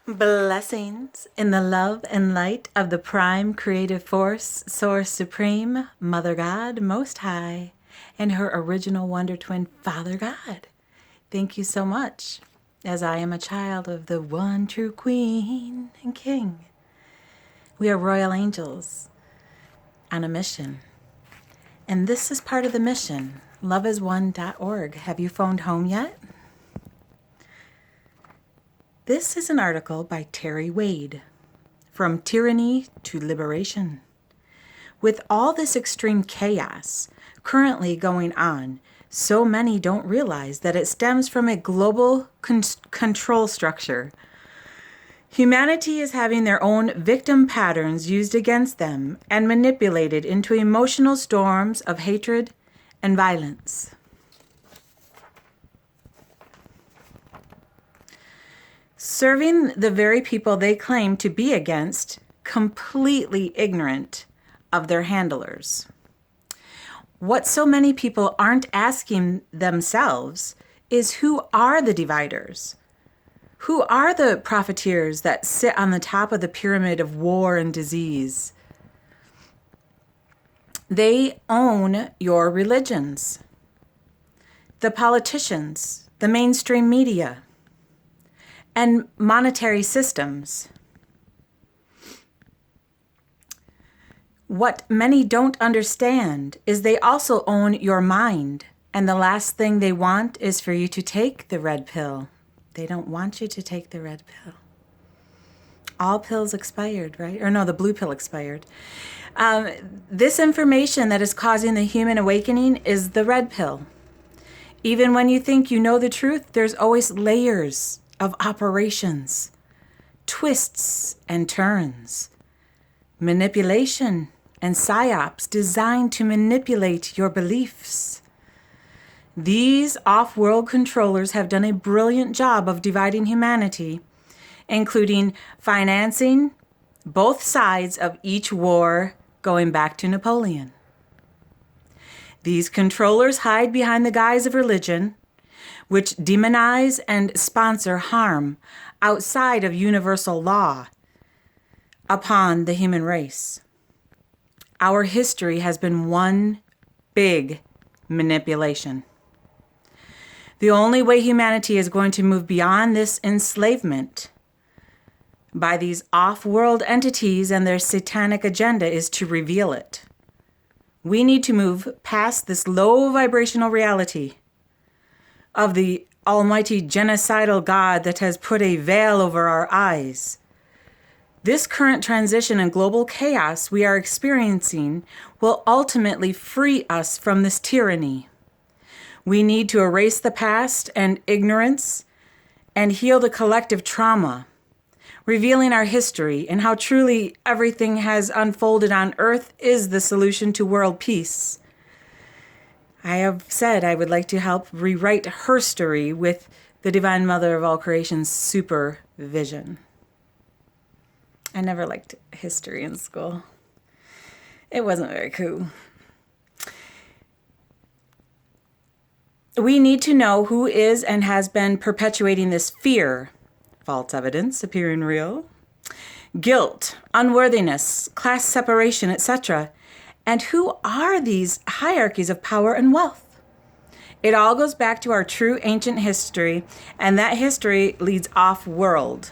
Blessings in the love and light of the prime creative force, Source Supreme, Mother God Most High, and her original wonder twin, Father God. Thank you so much, as I am a child of the one true Queen and King. We are royal angels on a mission. And this is part of the mission, loveisone.org. Have you phoned home yet? This is an article by Teri Wade, From Tyranny to Liberation. With all this extreme chaos currently going on, so many don't realize that it stems from a global control structure. Humanity is having their own victim patterns used against them and manipulated into emotional storms of hatred and violence. Serving the very people they claim to be against, completely ignorant of their handlers. What so many people aren't asking themselves is, who are the dividers? Who are the profiteers that sit on the top of the pyramid of war and disease? They own your religions, the politicians, the mainstream media, and monetary systems. What many don't understand is they also own your mind, and the last thing they want is for you to take the red pill. They don't want you to take the red pill. All pills expired, right? Or no, the blue pill expired. This information that is causing the human awakening is the red pill. Even when you think you know the truth, there's always layers of operations, twists and turns, manipulation and psyops designed to manipulate your beliefs. These off-world controllers have done a brilliant job of dividing humanity, including financing both sides of each war going back to Napoleon. These controllers hide behind the guise of religion, which demonize and sponsor harm outside of universal law upon the human race. Our history has been one big manipulation. The only way humanity is going to move beyond this enslavement by these off-world entities and their satanic agenda is to reveal it. We need to move past this low vibrational reality of the almighty genocidal God that has put a veil over our eyes. This current transition and global chaos we are experiencing will ultimately free us from this tyranny. We need to erase the past and ignorance and heal the collective trauma, revealing our history and how truly everything has unfolded on earth is the solution to world peace. I have said I would like to help rewrite her story with the Divine Mother of all creation's supervision. I never liked history in school. It wasn't very cool. We need to know who is and has been perpetuating this fear, false evidence appearing real, guilt, unworthiness, class separation, etc., and who are these hierarchies of power and wealth? It all goes back to our true ancient history, and that history leads off-world.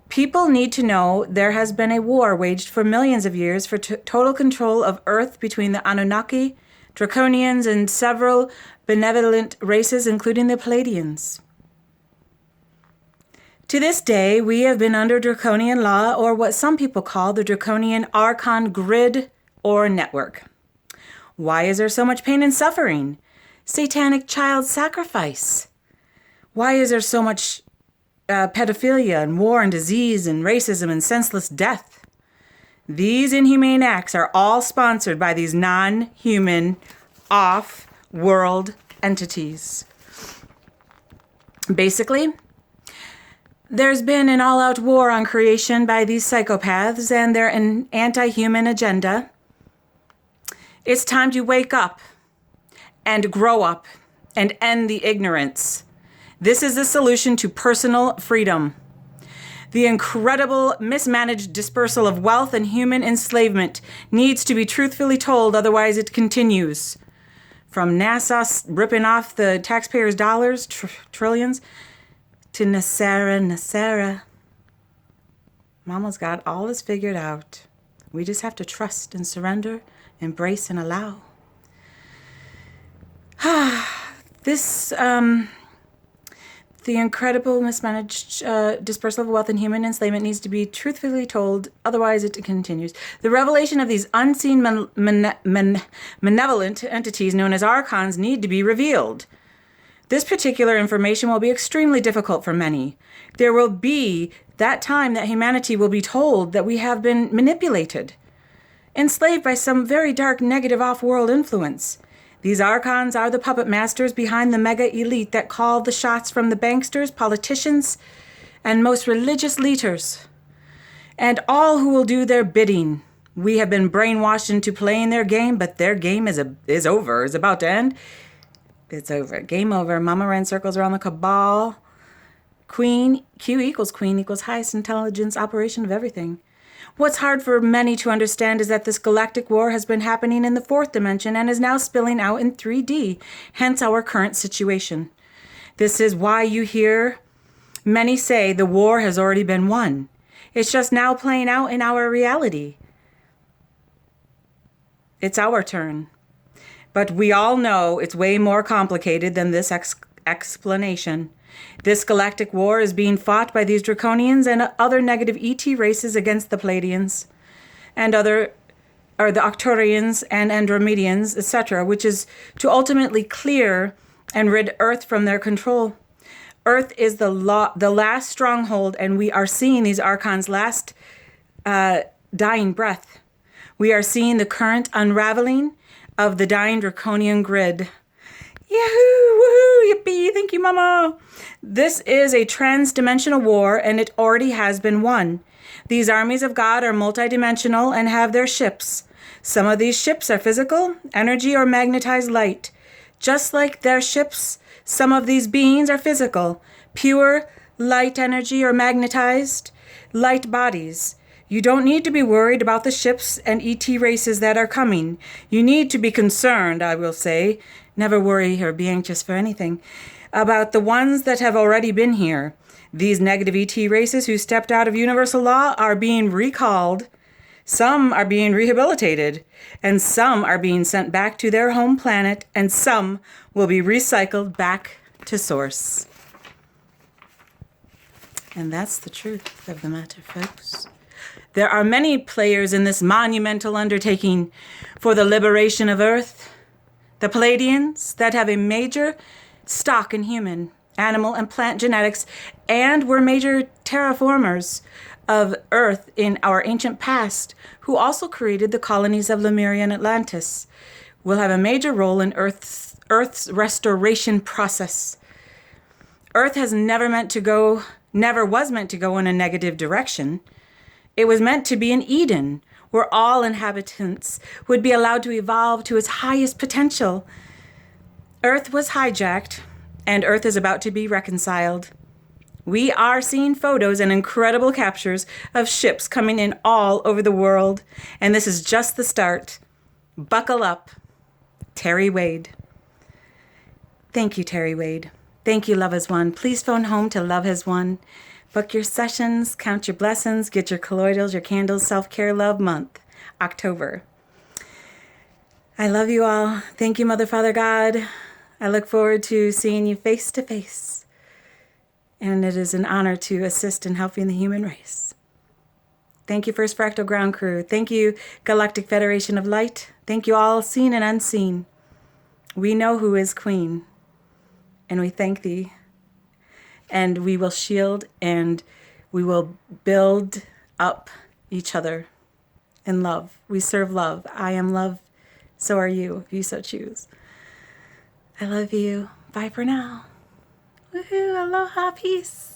People need to know there has been a war waged for millions of years for total control of Earth between the Anunnaki, Draconians, and several benevolent races, including the Pleiadians. To this day, we have been under draconian law, or what some people call the draconian archon grid or network. Why is there so much pain and suffering? Satanic child sacrifice. Why is there so much pedophilia and war and disease and racism and senseless death? These inhumane acts are all sponsored by these non-human, off-world entities. Basically, there's been an all-out war on creation by these psychopaths and their anti-human agenda. It's time to wake up and grow up and end the ignorance. This is the solution to personal freedom. The incredible mismanaged dispersal of wealth and human enslavement needs to be truthfully told, otherwise it continues. From NASA ripping off the taxpayers' dollars, trillions, to Nasara. Mama's got all this figured out. We just have to trust and surrender, embrace and allow. This, the incredible mismanaged dispersal of wealth and human enslavement needs to be truthfully told, otherwise it continues. The revelation of these unseen malevolent entities known as archons need to be revealed. This particular information will be extremely difficult for many. There will be that time that humanity will be told that we have been manipulated, enslaved by some very dark, negative, off-world influence. These archons are the puppet masters behind the mega elite that call the shots from the banksters, politicians, and most religious leaders, and all who will do their bidding. We have been brainwashed into playing their game, but their game is over, is about to end. It's over. Game over. Mama ran circles around the cabal. Q equals queen equals highest intelligence operation of everything. What's hard for many to understand is that this galactic war has been happening in the fourth dimension and is now spilling out in 3D, hence our current situation. This is why you hear many say the war has already been won. It's just now playing out in our reality. It's our turn. But we all know it's way more complicated than this explanation. This galactic war is being fought by these draconians and other negative ET races against the Pleiadians and the Arcturians and Andromedians, etc., which is to ultimately clear and rid Earth from their control. Earth is the last stronghold, and we are seeing these archons' last dying breath. We are seeing the current unraveling of the dying draconian grid. Yahoo! Woohoo! Yippee! Thank you, Mama! This is a trans-dimensional war, and it already has been won. These armies of God are multidimensional and have their ships. Some of these ships are physical, energy, or magnetized light. Just like their ships, some of these beings are physical, pure light energy or magnetized light bodies. You don't need to be worried about the ships and ET races that are coming. You need to be concerned, I will say, never worry or be anxious for anything, about the ones that have already been here. These negative ET races who stepped out of universal law are being recalled. Some are being rehabilitated, and some are being sent back to their home planet, and some will be recycled back to source. And that's the truth of the matter, folks. There are many players in this monumental undertaking for the liberation of Earth. The Pleiadians that have a major stock in human, animal, and plant genetics and were major terraformers of Earth in our ancient past, who also created the colonies of Lemuria and Atlantis, will have a major role in Earth's restoration process. Earth has never was meant to go in a negative direction. It was meant to be an Eden, where all inhabitants would be allowed to evolve to its highest potential. Earth was hijacked, and Earth is about to be reconciled. We are seeing photos and incredible captures of ships coming in all over the world, and this is just the start. Buckle up. Teri Wade. Thank you, Teri Wade. Thank you, Love Has Won. Please phone home to Love Has Won. Book your sessions, count your blessings, get your colloidals, your candles, self-care love month, October. I love you all. Thank you, Mother, Father, God. I look forward to seeing you face to face. And it is an honor to assist in helping the human race. Thank you, First Fractal Ground Crew. Thank you, Galactic Federation of Light. Thank you all, seen and unseen. We know who is Queen, and we thank thee. And we will shield and we will build up each other in love. We serve love. I am love. So are you, if you so choose. I love you. Bye for now. Woohoo, aloha, peace.